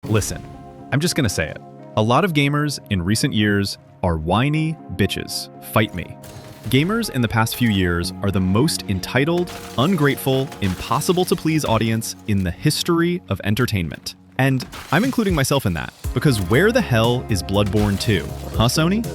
Listen, I'm just gonna say it. A lot of gamers in recent years are whiny bitches. Fight me. Gamers in the past few years are the most entitled, ungrateful, impossible to please audience in the history of entertainment. And I'm including myself in that, because where the hell is Bloodborne 2? Huh, Sony?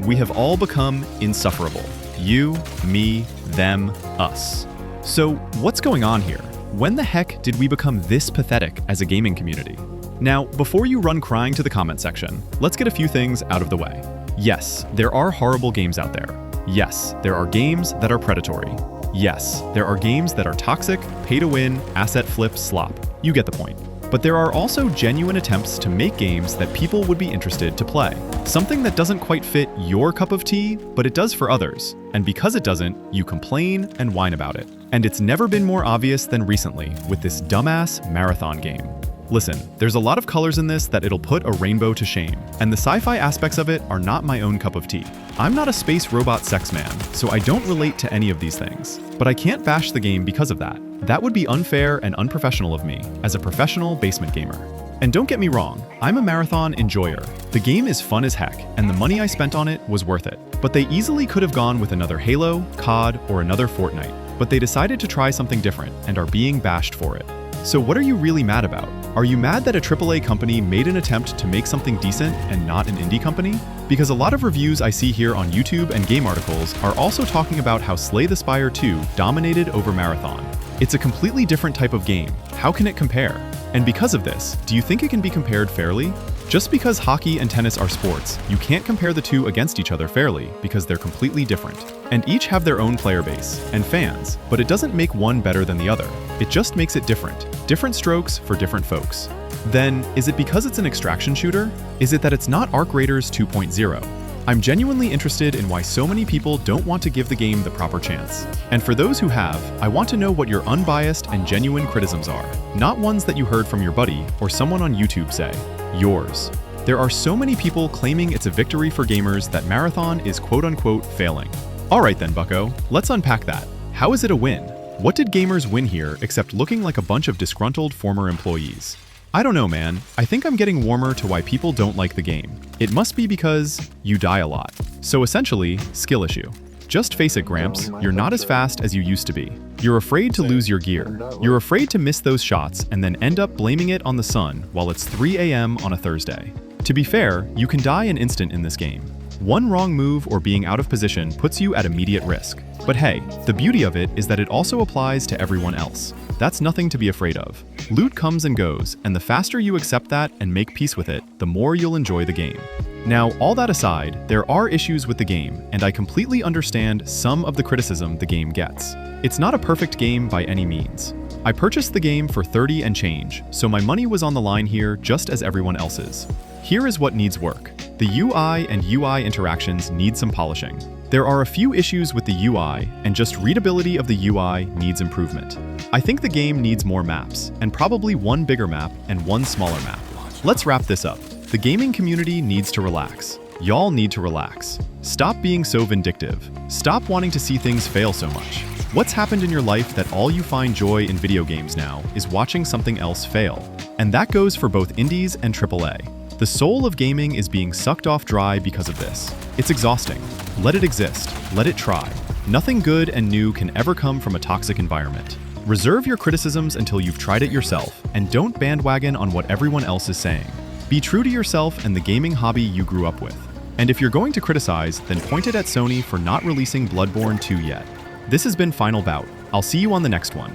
We have all become insufferable. You, me, them, us. So what's going on here? When the heck did we become this pathetic as a gaming community? Now, before you run crying to the comment section, let's get a few things out of the way. Yes, there are horrible games out there. Yes, there are games that are predatory. Yes, there are games that are toxic, pay-to-win, asset flip slop. You get the point. But there are also genuine attempts to make games that people would be interested to play. Something that doesn't quite fit your cup of tea, but it does for others. And because it doesn't, you complain and whine about it. And it's never been more obvious than recently with this dumbass marathon game. Listen, there's a lot of colors in this that it'll put a rainbow to shame, and the sci-fi aspects of it are not my own cup of tea. I'm not a space robot sex man, so I don't relate to any of these things. But I can't bash the game because of that. That would be unfair and unprofessional of me, as a professional basement gamer. And don't get me wrong, I'm a marathon enjoyer. The game is fun as heck, and the money I spent on it was worth it. But they easily could have gone with another Halo, COD, or another Fortnite. But they decided to try something different, and are being bashed for it. So what are you really mad about? Are you mad that a AAA company made an attempt to make something decent and not an indie company? Because a lot of reviews I see here on YouTube and game articles are also talking about how Slay the Spire 2 dominated over Marathon. It's a completely different type of game. How can it compare? And because of this, do you think it can be compared fairly? Just because hockey and tennis are sports, you can't compare the two against each other fairly because they're completely different. And each have their own player base and fans, but it doesn't make one better than the other. It just makes it different. Different strokes for different folks. Then, is it because it's an extraction shooter? Is it that it's not Arc Raiders 2.0? I'm genuinely interested in why so many people don't want to give the game the proper chance. And for those who have, I want to know what your unbiased and genuine criticisms are, not ones that you heard from your buddy or someone on YouTube say. Yours. There are so many people claiming it's a victory for gamers that Marathon is quote-unquote failing. Alright then, bucko, let's unpack that. How is it a win? What did gamers win here except looking like a bunch of disgruntled former employees? I don't know, man. I think I'm getting warmer to why people don't like the game. It must be because you die a lot. So essentially, skill issue. Just face it, Gramps, you're not as fast as you used to be. You're afraid to lose your gear. You're afraid to miss those shots and then end up blaming it on the sun while it's 3 a.m. on a Thursday. To be fair, you can die an instant in this game. One wrong move or being out of position puts you at immediate risk. But hey, the beauty of it is that it also applies to everyone else. That's nothing to be afraid of. Loot comes and goes, and the faster you accept that and make peace with it, the more you'll enjoy the game. Now, all that aside, there are issues with the game, and I completely understand some of the criticism the game gets. It's not a perfect game by any means. I purchased the game for 30 and change, so my money was on the line here just as everyone else's. Here is what needs work. The UI and UI interactions need some polishing. There are a few issues with the UI, and just readability of the UI needs improvement. I think the game needs more maps, and probably one bigger map and one smaller map. Let's wrap this up. The gaming community needs to relax. Y'all need to relax. Stop being so vindictive. Stop wanting to see things fail so much. What's happened in your life that all you find joy in video games now is watching something else fail? And that goes for both indies and AAA. The soul of gaming is being sucked off dry because of this. It's exhausting. Let it exist. Let it try. Nothing good and new can ever come from a toxic environment. Reserve your criticisms until you've tried it yourself, and don't bandwagon on what everyone else is saying. Be true to yourself and the gaming hobby you grew up with. And if you're going to criticize, then point it at Sony for not releasing Bloodborne 2 yet. This has been Final Bout. I'll see you on the next one.